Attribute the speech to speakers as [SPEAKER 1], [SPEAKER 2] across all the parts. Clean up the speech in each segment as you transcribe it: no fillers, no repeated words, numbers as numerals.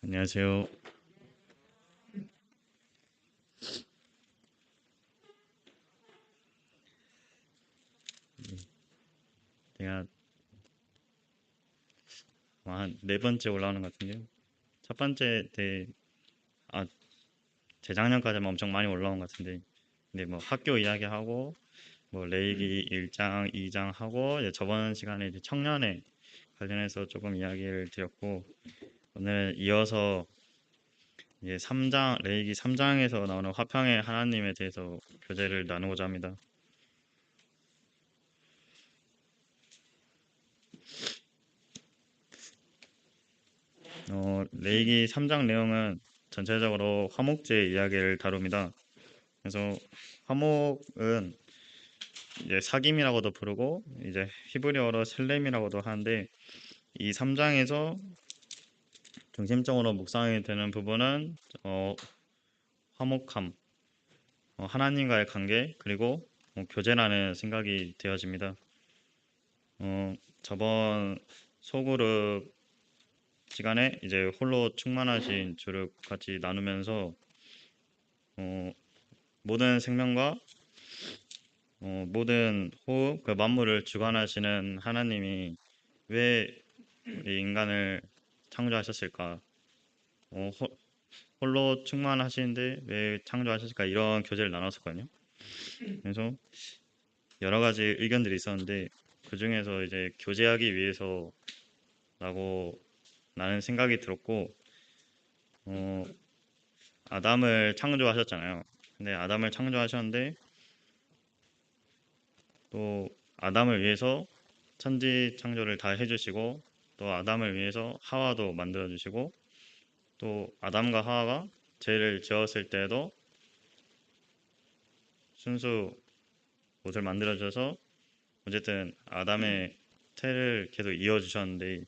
[SPEAKER 1] 안녕하세요. 제가 한 네 번째 올라오는 것 같은데요. 첫 번째 때, 아, 재작년까지만 엄청 많이 올라온 것 같은데, 근데 뭐 학교 이야기하고, 뭐 레이기 1장, 2장 하고, 이제 저번 시간에 이제 청년회 관련해서 조금 이야기를 드렸고, 오늘 이어서 이제 3장, 레이기 3장에서 나오는 화평의 하나님에 대해서 교제를 나누고자 합니다. 레이기 3장 내용은 전체적으로 화목제 이야기를 다룹니다. 그래서 화목은 이제 사김이라고도 부르고 이제 히브리어로 셀렘이라고도 하는데 이 3장에서 중심적으로 묵상이 되는 부분은 화목함, 하나님과의 관계 그리고 교제라는 생각이 되어집니다. 저번 소그룹 시간에 이제 홀로 충만하신 주를 같이 나누면서 어, 모든 생명과 모든 호흡, 그 만물을 주관하시는 하나님이 왜 우리 인간을 창조하셨을까? 어, 홀로 충만하시는데 왜 창조하셨을까? 이런 교제를 나눴었거든요. 그래서 여러 가지 의견들이 있었는데 그 중에서 이제 교제하기 위해서라고 나는 생각이 들었고, 어, 아담을 창조하셨잖아요. 근데 아담을 창조하셨는데 또 아담을 위해서 천지 창조를 다 해주시고 또 아담을 위해서 하와도 만들어주시고 또 아담과 하와가 죄를 지었을 때에도 순수 옷을 만들어줘서 어쨌든 아담의 태를 계속 이어주셨는데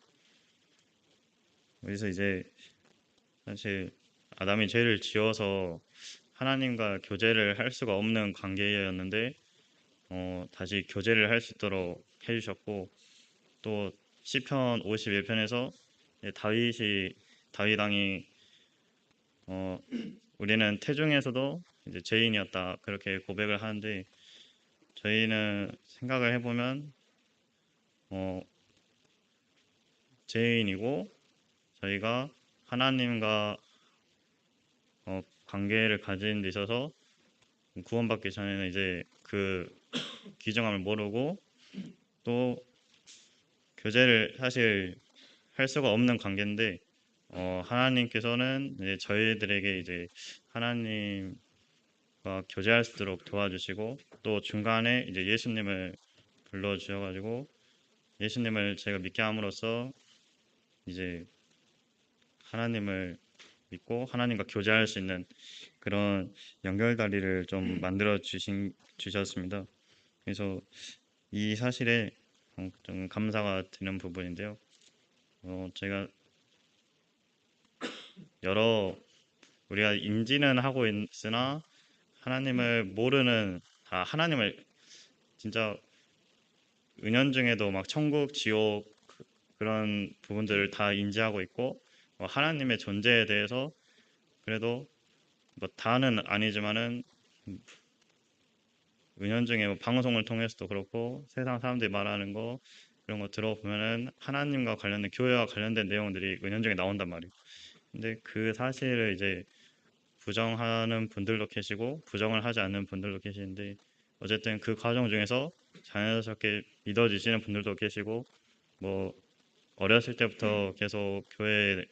[SPEAKER 1] 여기서 이제 사실 아담이 죄를 지어서 하나님과 교제를 할 수가 없는 관계였는데 다시 교제를 할 수 있도록 해주셨고 또 시편 51편에서 다윗 왕이 어, 우리는 태중에서도 이제 죄인이었다 그렇게 고백을 하는데 저희는 생각을 해보면 어, 죄인이고 저희가 하나님과 관계를 가진 데 있어서 구원받기 전에는 이제 그 귀정함을 모르고 또 교제를 사실 할 수가 없는 관계인데 하나님께서는 이제 저희들에게 이제 하나님과 교제할 수 있도록 도와주시고 또 중간에 이제 예수님을 불러주셔가지고 예수님을 제가 믿게 함으로써 이제 하나님을 믿고 하나님과 교제할 수 있는 그런 연결다리를 좀 만들어 주셨습니다. 그래서 이 사실에 좀 감사가 드는 부분인데요. 제가 여러 우리가 인지는 하고 있으나 하나님을 모르는 하나님을 진짜 은연중에도 막 천국, 지옥 그런 부분들을 다 인지하고 있고 하나님의 존재에 대해서 그래도 뭐 다는 아니지만은 은연중에 뭐 방송을 통해서도 그렇고 세상 사람들이 말하는 거 그런 거 들어보면은 하나님과 관련된 교회와 관련된 내용들이 은연중에 나온단 말이에요. 근데 그 사실을 이제 부정하는 분들도 계시고 부정을 하지 않는 분들도 계시는데 어쨌든 그 과정 중에서 자연스럽게 믿어지시는 분들도 계시고 뭐 어렸을 때부터 계속 교회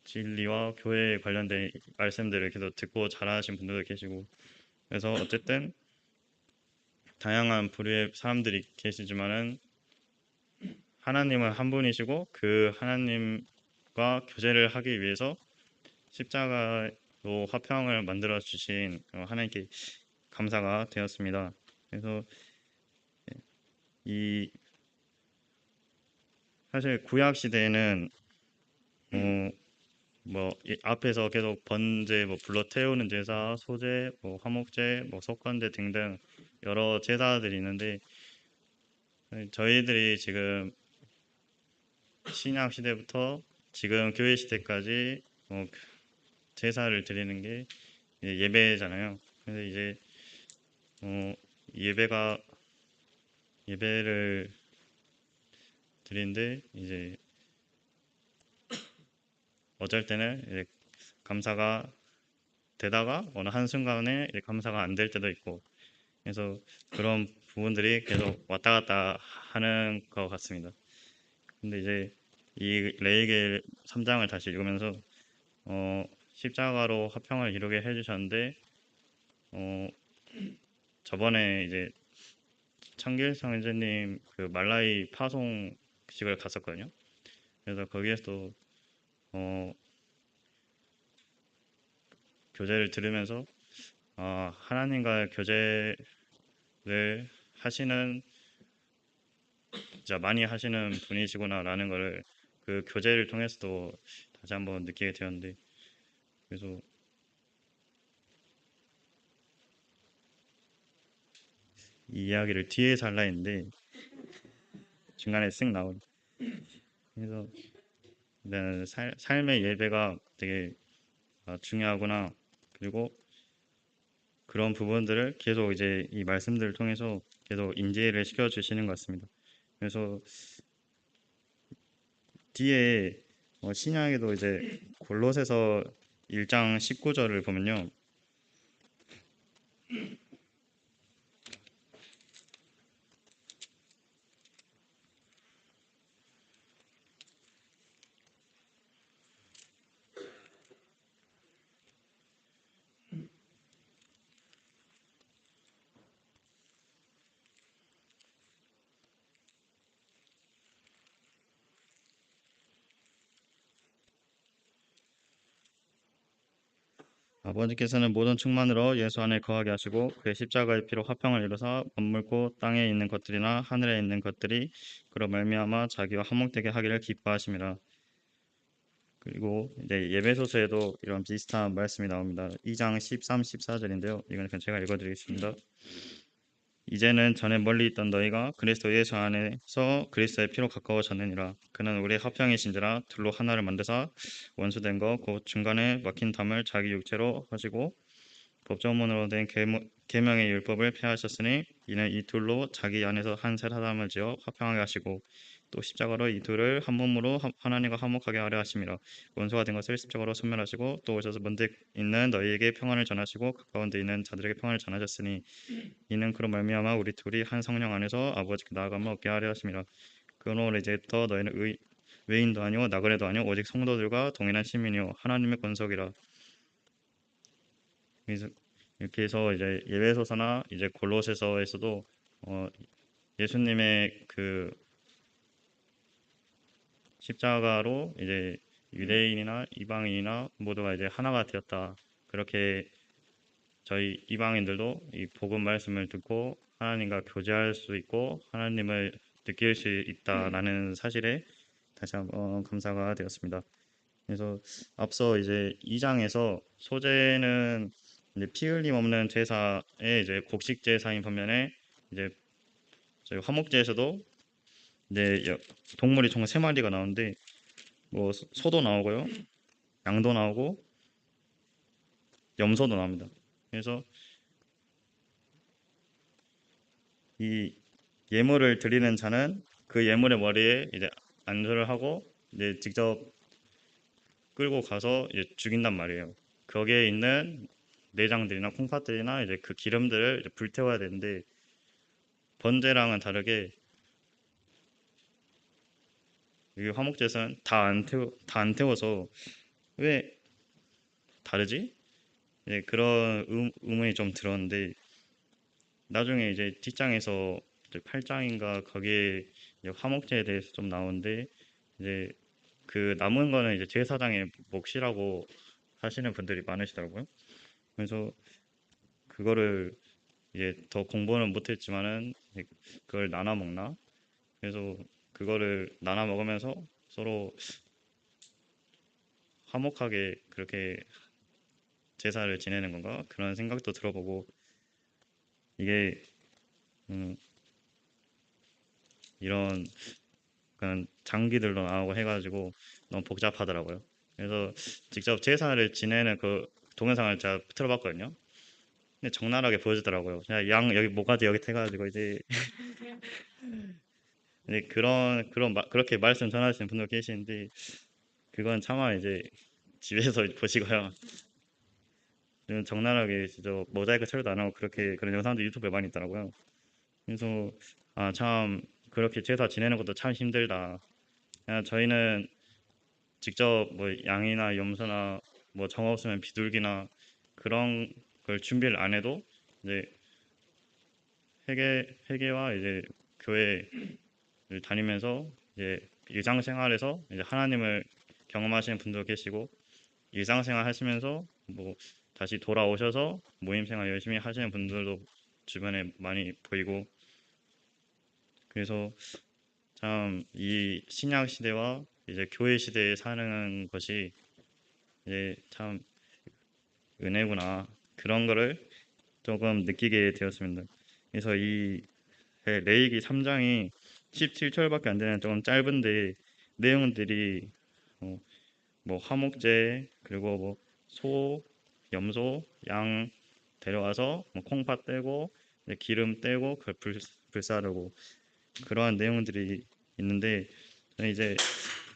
[SPEAKER 1] 진리와 교회에 관련된 말씀들을 계속 듣고 자라신 분들도 계시고 그래서 어쨌든 다양한 부류의 사람들이 계시지만은 하나님은 한 분이시고 그 하나님과 교제를 하기 위해서 십자가로 화평을 만들어 주신 하나님께 감사가 되었습니다. 그래서 이 사실 구약 시대에는 어, 이 앞에서 계속 번제, 뭐 불러 태우는 제사, 소제, 뭐 화목제, 뭐 속건제 등등 여러 제사들이 있는데 저희들이 지금 신약 시대부터 지금 교회 시대까지 제사를 드리는 게 이제 예배잖아요. 그래서 이제 어, 예배가 예배를 드리는데 이제 어쩔 때는 이제 감사가 되다가 어느 한순간에 이제 감사가 안 될 때도 있고, 그래서 그런 부분들이 계속 왔다 갔다 하는 것 같습니다. 근데 이제 이 레이겔 3장을 다시 읽으면서 십자가로 화평을 이루게 해주셨는데, 어, 저번에 이제 청길성 선생님 그 말라이 파송식을 갔었거든요. 그래서 거기에서 어, 교제를 들으면서 하나님과의 교제를 하시는 진짜 많이 하시는 분이시구나라는 거를 그 교제를 통해서도 다시 한번 느끼게 되었는데, 그래서 이 이야기를 뒤에서 할라 했는데 중간에 쓱 나온. 그래서 네, 삶의 예배가 되게 중요하구나. 그리고 그런 부분들을 계속 이제 이 말씀들을 통해서 계속 인지를 시켜 주시는 것 같습니다. 그래서 뒤에 신약에도 이제 골로새서 1장 19절을 보면요. 아버지께서는 모든 충만으로 예수 안에 거하게 하시고 그의 십자가의 피로 화평을 이루사 만물 곧 땅에 있는 것들이나 하늘에 있는 것들이 그로 말미암아 자기와 화목되게 하기를 기뻐하심이라. 그리고 이제 예배소서에도 이런 비슷한 말씀이 나옵니다. 2장 13, 14절인데요. 이건 그냥 제가 읽어드리겠습니다. 이제는 전에 멀리 있던 너희가 그리스도 예수 안에서 그리스도의 피로 가까워졌느니라. 그는 우리의 화평이신지라 둘로 하나를 만드사 원수된 것 곧 중간에 막힌 담을 자기 육체로 하시고 법조문으로 된 계명의 율법을 폐하셨으니 이는 이 둘로 자기 안에서 한 새 사람을 지어 화평하게 하시고 또 십자가로 이 둘을 한 몸으로 하나님과 화목하게 하려 하심이라. 원수가 된 것을 십자가로 소멸하시고 또 오셔서 먼데 있는 너희에게 평안을 전하시고 가까운 데 있는 자들에게 평안을 전하셨으니 이는 그로 말미암아 우리 둘이 한 성령 안에서 아버지께 나아감을 얻게 하려 하심이라. 그러므로 이제부터 너희는 외인도 아니오 나그네도 아니오 오직 성도들과 동일한 시민이요 하나님의 권속이라. 그래서 이렇게 해서 이제 예배소서나 이제 골로새서에서도 어, 예수님의 그 십자가로 이제 유대인이나 이방인이나 모두가 이제 하나가 되었다. 그렇게 저희 이방인들도 이 복음 말씀을 듣고 하나님과 교제할 수 있고 하나님을 느낄 수 있다라는 사실에 다시 한번 감사가 되었습니다. 그래서 앞서 이제 2장에서 소재는 이제 피 흘림 없는 제사의 이제 곡식 제사인 반면에 이제 저희 화목제에서도 이제 동물이 총 3마리가 나오는데 뭐 소도 나오고요, 양도 나오고 염소도 나옵니다. 그래서 이 예물을 드리는 자는 그 예물의 머리에 이제 안수를 하고 이제 직접 끌고 가서 이제 죽인단 말이에요. 거기에 있는 내장들이나 콩팥들이나 이제 그 기름들을 이제 불태워야 되는데 번제랑은 다르게 이 화목제사는 다 안 태워서 왜 다르지? 예, 그런 의문이 좀 들었는데 나중에 이제 뒷장에서 이제 8장인가 거기에 이제 화목제에 대해서 좀 나오는데 이제 그 남은 거는 이제 제사장의 몫이라고 하시는 분들이 많으시더라고요. 그래서 그거를 이제 더 공부는 못했지만은 그걸 나눠 먹나? 그래서 그거를 나눠 먹으면서 서로 화목하게 그렇게 제사를 지내는 건가? 그런 생각도 들어보고 이게 음, 이런 그런 장기들도 나오고 해가지고 너무 복잡하더라고요. 그래서 직접 제사를 지내는 그 동영상을 제가 틀어봤거든요. 근데 적나라하게 보여주더라고요. 그냥 양 여기 모가지 여기 해가지고 이제 그렇게 말씀 전하시는 분도 계시는데 그건 차마 이제 집에서 보시고요. 좀 적나라하게 진짜 모자이크 처리도 안 하고 그렇게 그런 영상도 유튜브에 많이 있더라고요. 그래서 아 참 그렇게 제사 지내는 것도 참 힘들다. 그냥 저희는 직접 뭐 양이나 염소나 뭐 정 없으면 비둘기나 그런 걸 준비를 안 해도 이제 회계와 이제 교회를 다니면서 이제 일상생활에서 이제 하나님을 경험하시는 분도 계시고 일상생활 하시면서 뭐 다시 돌아오셔서 모임생활 열심히 하시는 분들도 주변에 많이 보이고 그래서 참 이 신약 시대와 이제 교회 시대에 사는 것이 이제 참 은혜구나 그런 거를 조금 느끼게 되었습니다. 그래서 이 레위기 3장이 17절밖에 안 되는 조금 짧은데 내용들이 어, 뭐 화목제 그리고 뭐 소, 염소, 양 데려와서 뭐 콩팥 떼고 이제 기름 떼고 그 불사르고 그러한 내용들이 있는데 저는 이제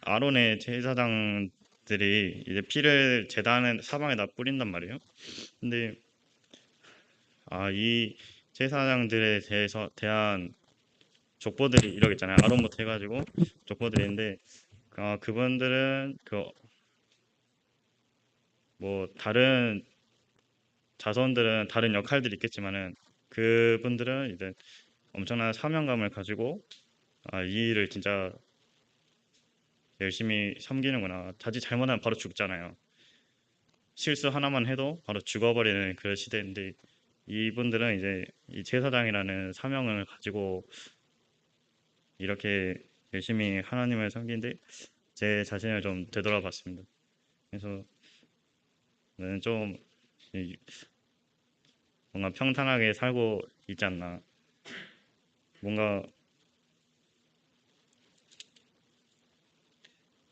[SPEAKER 1] 아론의 제사장들이 이제 피를 제단 사방에다 뿌린단 말이에요. 근데 이 제사장들에 대한 족보들이 이렇게 있잖아요. 아론부터 해가지고 족보들이 있는데 그분들은 그 뭐 다른 자손들은 다른 역할들이 있겠지만은 그분들은 이제 엄청난 사명감을 가지고 이 일을 진짜 열심히 섬기는구나. 자칫 잘못하면 바로 죽잖아요. 실수 하나만 해도 바로 죽어버리는 그런 시대인데 이분들은 이제 이 제사장이라는 사명을 가지고 이렇게 열심히 하나님을 섬기는데 제 자신을 좀 되돌아봤습니다. 그래서 저는 좀 뭔가 평탄하게 살고 있지 않나. 뭔가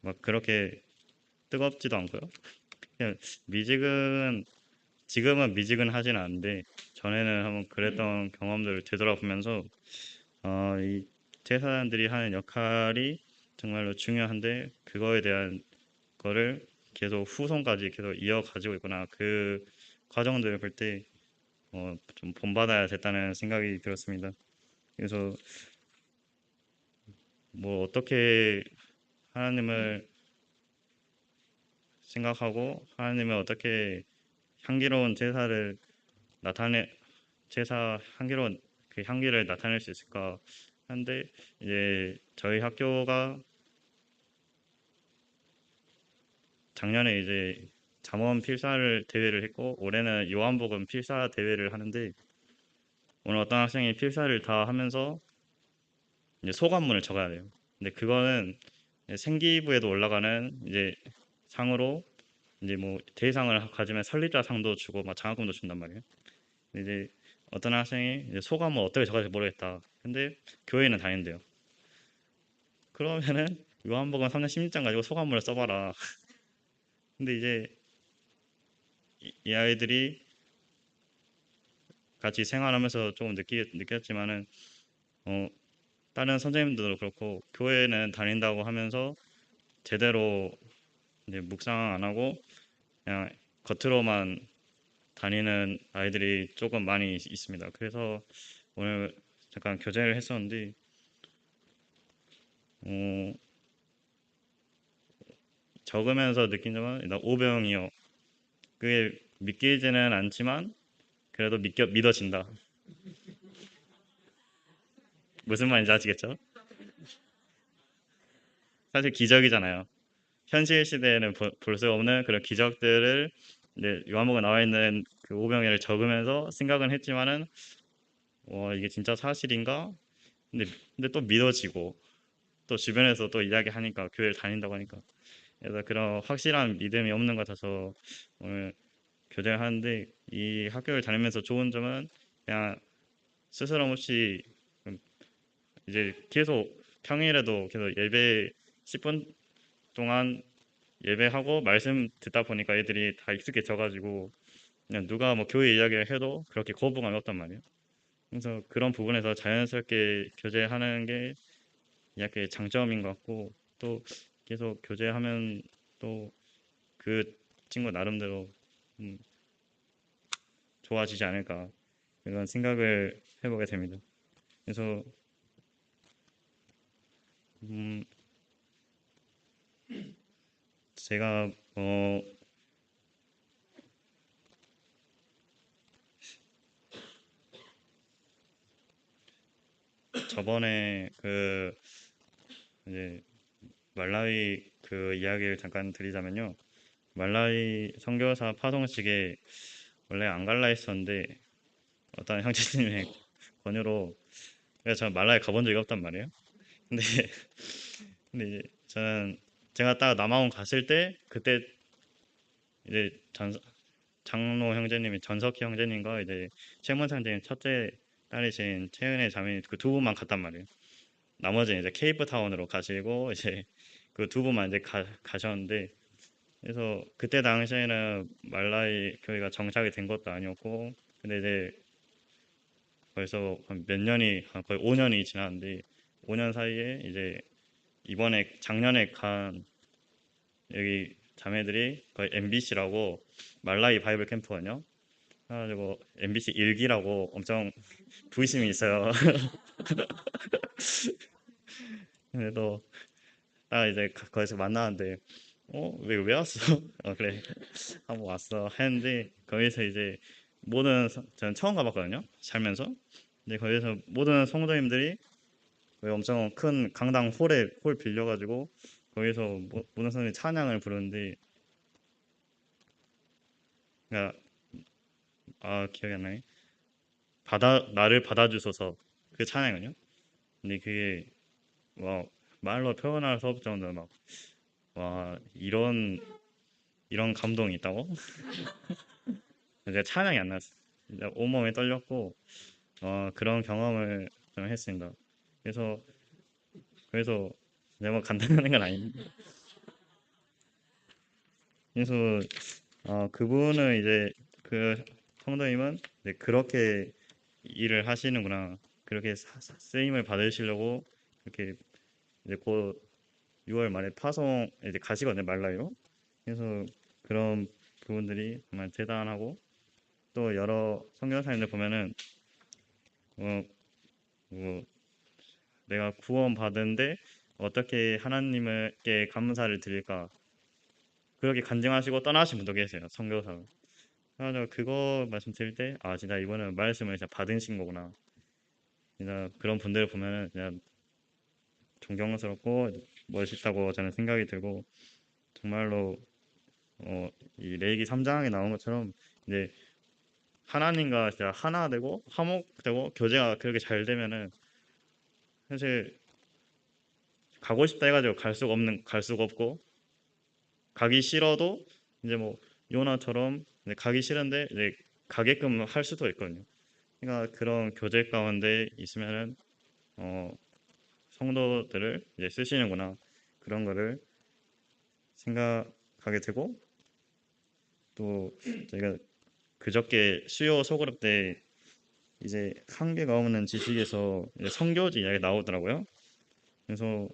[SPEAKER 1] 막 그렇게 뜨겁지도 않고요. 그냥 미직은 지금은 미직은 않은데 전에는 한번 그랬던 경험들을 되돌아보면서 이 제사장들이 하는 역할이 정말로 중요한데 그거에 대한 거를 계속 후손까지 계속 이어가지고 있구나. 그 과정들을 볼 때 좀 본받아야 됐다는 생각이 들었습니다. 그래서 뭐 어떻게 하나님을 생각하고 하나님을 어떻게 향기로운 나타내 향기로운 그 향기를 나타낼 수 있을까 한데 이제 저희 학교가 작년에 이제 잠원 필사를 대회를 했고 올해는 요한복음 필사 대회를 하는데 오늘 어떤 학생이 필사를 다 하면서 이제 소감문을 적어야 돼요. 근데 그거는 생기부에도 올라가는 이제 상으로 이제 뭐 대상을 가지면 설립자상도 주고 막 장학금도 준단 말이에요. 근데 이제 어떤 학생이 이제 소감을 어떻게 적어야 될지 모르겠다. 근데 교회는 다닌대요. 그러면은 요한복음 3장 16장 가지고 소감문을 써봐라. 근데 이제 이 아이들이 같이 생활하면서 조금 느꼈지만은 어, 다른 선생님들도 그렇고 교회는 다닌다고 하면서 제대로 이제 묵상 안 하고 그냥 겉으로만 다니는 아이들이 조금 많이 있습니다. 그래서 오늘 잠깐 교제를 했었는데 어, 적으면서 느낀 점은 일단 오병이어 그게 믿기지는 않지만 그래도 믿어진다. 무슨 말인지 아시겠죠? 사실 기적이잖아요. 현실 시대에는 볼 수 없는 그런 기적들을 이제 요한복음에 나와 있는 그 오병이어를 적으면서 생각은 했지만은 이게 진짜 사실인가? 근데 또 믿어지고 또 주변에서 또 이야기하니까 교회를 다닌다고 하니까 그래서 그런 확실한 믿음이 없는 것 같아서 오늘 교제를 하는데 이 학교를 다니면서 좋은 점은 그냥 스스럼 없이 이제 계속 평일에도 계속 예배 10분 동안 예배하고 말씀 듣다 보니까 애들이 다 익숙해져가지고 그냥 누가 뭐 교회 이야기를 해도 그렇게 거부감이 없단 말이에요. 그래서 그런 부분에서 자연스럽게 교제하는 게 약간 장점인 것 같고, 또 계속 교제하면 또 그 친구 나름대로 음, 좋아지지 않을까 이런 생각을 해보게 됩니다. 그래서 음, 제가 저번에 그 이제 말라위 그 이야기를 잠깐 드리자면요. 말라위 선교사 파송식에 원래 안 갈라 했었는데 어떤 형제님의 권유로, 그래서 저는 말라위 가본 적이 없단 말이에요. 근데 근데 이제 저는 제가 딱 남아공 갔을 때 그때 이제 장로 형제님이 전석희 형제님과 이제 최문상 형제님 첫째 딸이신 최은혜 자매님 그 두 분만 갔단 말이에요. 나머지는 이제 케이프타운으로 가시고 이제 그 두 분만 이제 가셨는데, 그래서 그때 당시에는 말라이 교회가 정착이 된 것도 아니었고, 근데 이제 벌써 한 몇 년이 거의 5년이 지났는데 5년 사이에 이제 이번에 작년에 간 여기 자매들이 거의 MBC라고 말라이 바이블 캠프거든요. 그래가지고 MBC 일기라고 엄청 부심이 있어요. 그래도 딱 이제 거기서 만나는데 왜 왔어? 그래 한번 왔어 했는데, 거기서 이제 저는 처음 가봤거든요 살면서. 근데 거기서 모든 성도님들이 거기 엄청 큰 강당 홀 빌려가지고 거기서 모든 성도님이 찬양을 부르는데, 그러니까 기억이 안 나네. 나를 받아주소서, 그 찬양은요. 근데 그게 와, 말로 표현할 수 없을 정도로 막, 와, 이런 감동이 있다고? 제가 찬양이 안 났어요. 진짜 온몸이 떨렸고 그런 경험을 좀 했습니다. 그래서 내가 뭐 간단한 건 아닌데, 그래서 그분은 이제 그 성도님은 이제 그렇게 일을 하시는구나, 그렇게 쓰임을 받으시려고 이렇게 이제 곧 6월 말에 파송 이제 가시거든요 말라요. 그래서 그런 부분들이 정말 대단하고, 또 여러 선교사님들 보면은 어, 뭐 내가 구원받은데 어떻게 하나님께 감사를 드릴까, 그렇게 간증하시고 떠나신 분도 계세요 선교사로. 그래서 그거 말씀드릴 때 진짜 이번에 말씀을 진짜 받으신 거구나, 진짜 그런 분들을 보면은 그냥 존경스럽고 멋있다고 저는 생각이 들고, 정말로 이 레이기 3장에 나온 것처럼 이제 하나님과 진짜 하나 되고 화목되고 교제가 그렇게 잘 되면은 사실 가고 싶다 해가지고 갈 수가 없고, 가기 싫어도 이제 뭐 요나처럼 이제 가기 싫은데 이제 가게끔 할 수도 있거든요. 그러니까 그런 교제 가운데 있으면은 어, 성도들을 이제 쓰시는구나, 그런 거를 생각하게 되고, 또 저희가 그저께 수요 소그룹 때 이제 한계가 없는 지식에서 이제 성교지 이야기 나오더라고요. 그래서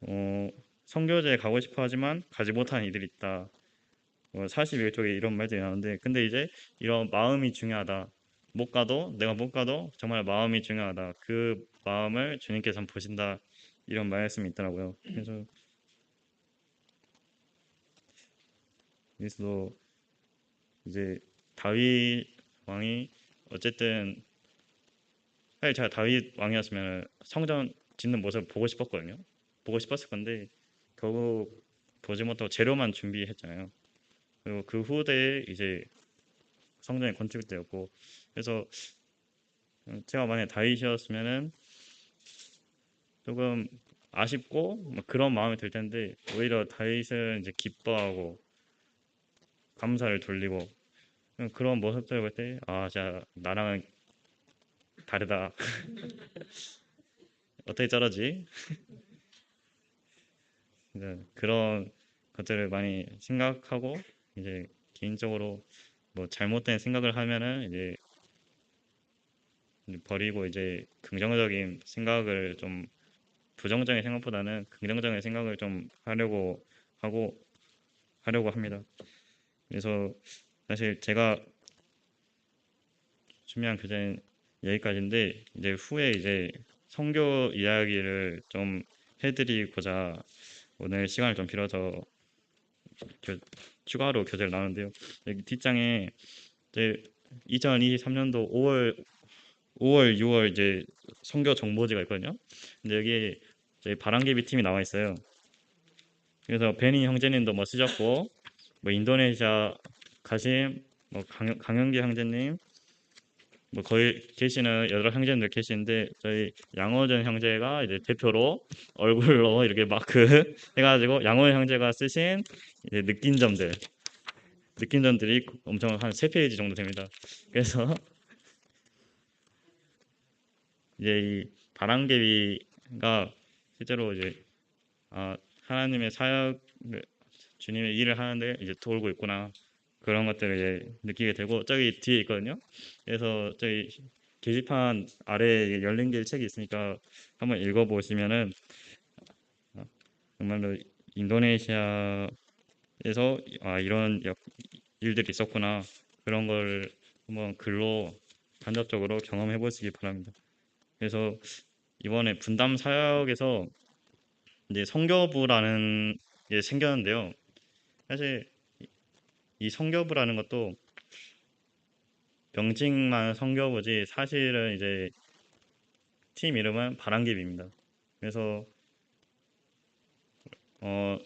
[SPEAKER 1] 어, 성교제에 가고 싶어 하지만 가지 못하는 이들이 있다. 41쪽에 이런 말들이 나오는데, 근데 이제 이런 마음이 중요하다. 내가 못 가도 정말 마음이 중요하다. 그 마음을 주님께서 보신다. 이런 말씀이 있더라고요. 그래서 이제 다윗 왕이 어쨌든, 사실 제가 다윗 왕이었으면 성전 짓는 모습 보고 싶었거든요. 보고 싶었을 건데 결국 보지 못하고 재료만 준비했잖아요. 그리고 그 후대에 이제 성전이 건축되었고, 그래서 제가 만약에 다윗이었으면은 조금 아쉽고 막 그런 마음이 들 텐데, 오히려 다윗은 이제 기뻐하고 감사를 돌리고 그런 모습들 볼 때 진짜 나랑은 다르다. 어떻게 자르지? 그런 것들을 많이 생각하고 이제 개인적으로 뭐 잘못된 생각을 하면은 이제 버리고 이제 긍정적인 생각을 좀 부정적인 생각보다는 긍정적인 생각을 좀 하고 하려고 합니다. 그래서 사실 제가 준비한 교재는 여기까지인데 이제 후에 이제 성교 이야기를 좀 해드리고자 오늘 시간을 좀 빌어서 추가로 교재를 나누는데요. 여기 뒷장에 이제 2023년도 5월, 6월 이제 성교 정보지가 있거든요. 근데 여기 저희 바람개비 팀이 나와 있어요. 그래서 베니 형제님도 뭐 쓰셨고, 뭐 인도네시아 가심, 뭐 강영기 형제님, 뭐 거의 계시는 여러 형제님들 계시는데 저희 양호전 형제가 이제 대표로 얼굴로 이렇게 마크 해가지고 양호 형제가 쓰신 이제 느낀점들이 엄청 한 3페이지 정도 됩니다. 그래서 이제 이 바람개비가 실제로 이제 하나님의 사역, 주님의 일을 하는데 이제 돌고 있구나 그런 것들을 이제 느끼게 되고 저기 뒤에 있거든요. 그래서 저기 게시판 아래에 열린 길 책이 있으니까 한번 읽어보시면은 어, 정말로 인도네시아에서 이런 일들이 있었구나 그런 걸 한번 글로 간접적으로 경험해 보시기 바랍니다. 그래서 이번에 분담 사역에서 이제 성교부라는 게 생겼는데요. 사실 이 성교부라는 것도 명칭만 성교부지 사실은 이제 팀 이름은 바람개비입니다. 그래서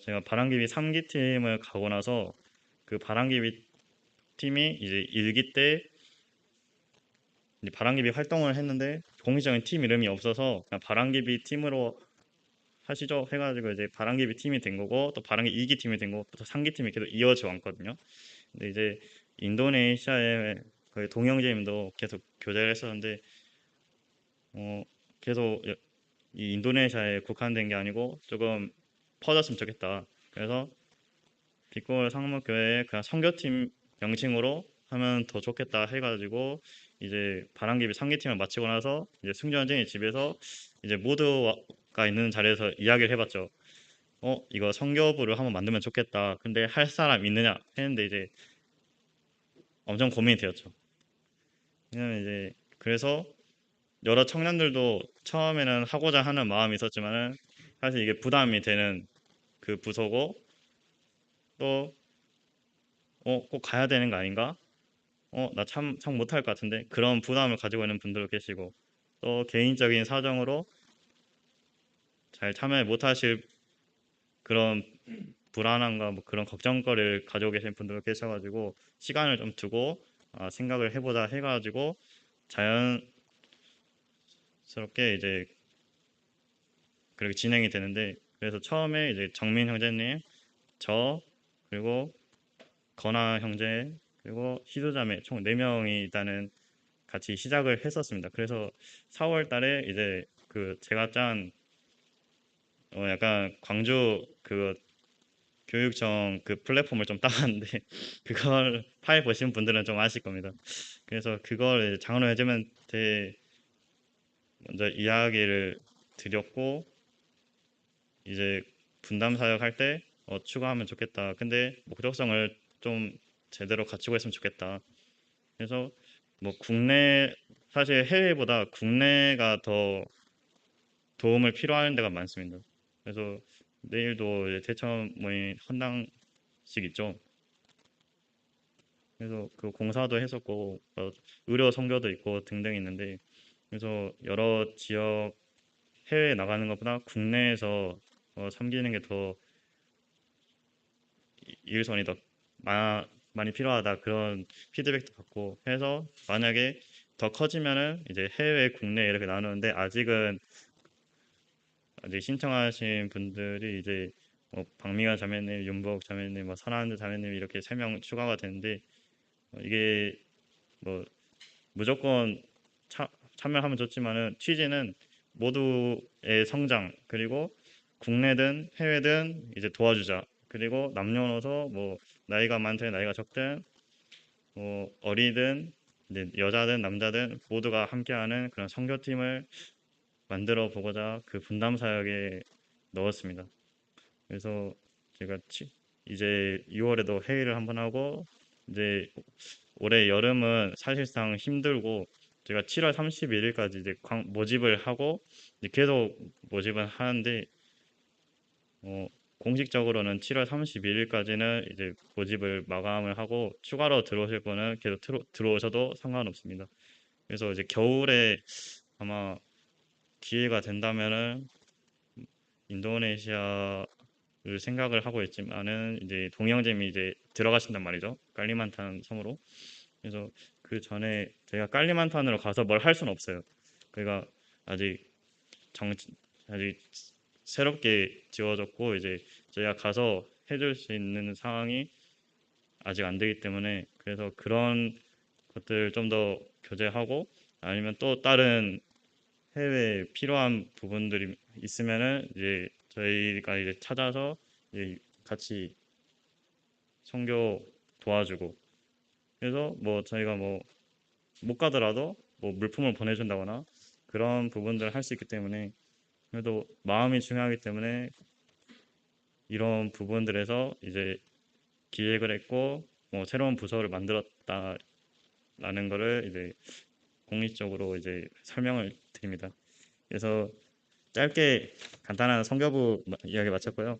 [SPEAKER 1] 제가 바람개비 3기 팀을 가고 나서 그 바람개비 팀이 이제 1기 때 이제 바람개비 활동을 했는데 공식적인 팀 이름이 없어서 그냥 바람개비 팀으로 하시죠 해가지고 이제 바람개비 팀이 된 거고 또 바람개비 2기 팀이 된 거고 또 3기 팀이 계속 이어져 왔거든요. 근데 이제 인도네시아의 그 동영재님도 계속 교제를 했었는데 어, 계속 이 인도네시아에 국한된 게 아니고 조금 퍼졌으면 좋겠다. 그래서 빛골 상목교회에 그냥 선교팀 명칭으로 하면 더 좋겠다 해가지고 이제 바람개비 상기팀을 마치고 나서 이제 승전쟁이 집에서 이제 모두가 있는 자리에서 이야기를 해봤죠. 이거 선교부를 한번 만들면 좋겠다. 근데 할 사람 있느냐 했는데 이제 엄청 고민이 되었죠. 왜냐면 이제 그래서 여러 청년들도 처음에는 하고자 하는 마음이 있었지만은 사실 이게 부담이 되는 그 부서고 또 꼭 가야 되는 거 아닌가? 나 참 못할 것 같은데 그런 부담을 가지고 있는 분들도 계시고 또 개인적인 사정으로 잘 참여 못하실 그런 불안함과 뭐 그런 걱정거리를 가지고 계신 분들도 계셔가지고 시간을 좀 두고 생각을 해보자 해가지고 자연스럽게 이제 그렇게 진행이 되는데 그래서 처음에 이제 정민 형제님, 저 그리고 건아 형제 그리고 희두자매 총 4명이 일단은 같이 시작을 했었습니다. 그래서 4월 달에 이제 그 제가 짠 약간 광주 그 교육청 그 플랫폼을 좀 따왔는데 그걸 파일 보신 분들은 좀 아실 겁니다. 그래서 그걸 장로 회장한테 먼저 이야기를 드렸고 이제 분담 사역할 때 추가하면 좋겠다. 근데 목적성을 좀 제대로 갖추고 했으면 좋겠다. 그래서 뭐 국내 사실 해외보다 국내가 더 도움을 필요한 데가 많습니다. 그래서 내일도 이제 대천 모임 헌당식 있죠. 그래서 그 공사도 했었고 의료 선교도 있고 등등 있는데 그래서 여러 지역 해외에 나가는 것보다 국내에서 섬기는 게 더 일손이 더 많이 필요하다 그런 피드백도 받고 해서 만약에 더 커지면은 이제 해외 국내 이렇게 나누는데 아직은 이제 신청하신 분들이 이제 뭐 박미화 자매님, 윤복 자매님, 뭐 선한주 자매님 이렇게 3명 추가가 되는데 이게 뭐 무조건 참여하면 좋지만은 취지는 모두의 성장 그리고 국내든 해외든 이제 도와주자. 그리고 남녀노소 뭐 나이가 많든 나이가 적든 뭐 어리든 이제 여자든 남자든 모두가 함께하는 그런 선교팀을 만들어 보고자 그 분담 사역에 넣었습니다. 그래서 제가 이제 6월에도 회의를 한번 하고 이제 올해 여름은 사실상 힘들고 제가 7월 31일까지 이제 모집을 하고 이제 계속 모집은 하는데 어, 공식적으로는 7월 31일까지는 이제 모집을 마감을 하고 추가로 들어오실 분은 계속 들어오셔도 상관없습니다. 그래서 이제 겨울에 아마 기회가 된다면은 인도네시아를 생각을 하고 있지만은 이제 동영잼이 이제 들어가신단 말이죠. 깔리만탄 섬으로. 그래서 그 전에 제가 깔리만탄으로 가서 뭘 할 수는 없어요. 그러니까 아직 정 아직 새롭게 지어졌고 이제 저희가 가서 해줄 수 있는 상황이 아직 안 되기 때문에 그래서 그런 것들 좀 더 교제하고 아니면 또 다른 해외에 필요한 부분들이 있으면은 이제 저희가 이제 찾아서 이제 같이 선교 도와주고 그래서 뭐 저희가 뭐 못 가더라도 뭐 물품을 보내준다거나 그런 부분들을 할 수 있기 때문에 그래도 마음이 중요하기 때문에 이런 부분들에서 이제 기획을 했고 뭐 새로운 부서를 만들었다라는 거를 이제 공식적으로 이제 설명을 드립니다. 그래서 짧게 간단한 성교부 이야기 마쳤고요.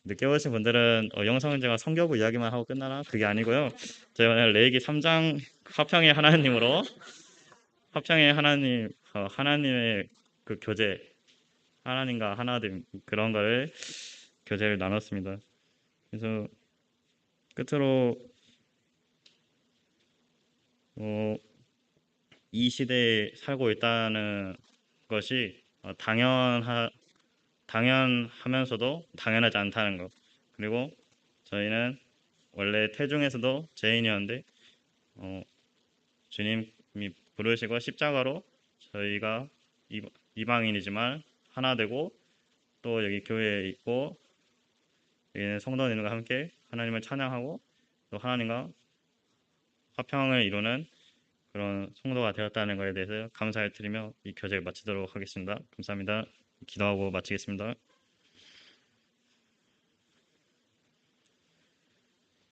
[SPEAKER 1] 늦게 오신 분들은 영상은 제가 성교부 이야기만 하고 끝나나? 그게 아니고요. 제가 오늘 레이기 3장 화평의 하나님으로 화평의 하나님 하나님의 그 교제 하나님과 하나됨 그런 거를 교제를 나눴습니다. 그래서 끝으로 어, 이 시대에 살고 있다는 것이 당연하면서도 당연하지 않다는 것. 그리고 저희는 원래 태중에서도 죄인이었는데 주님이 부르시고 십자가로 저희가 이방인이지만 하나 되고 또 여기 교회에 있고 여기는 성도님과 함께 하나님을 찬양하고 또 하나님과 화평을 이루는 그런 성도가 되었다는 것에 대해서 감사를 드리며 이 교제를 마치도록 하겠습니다. 감사합니다. 기도하고 마치겠습니다.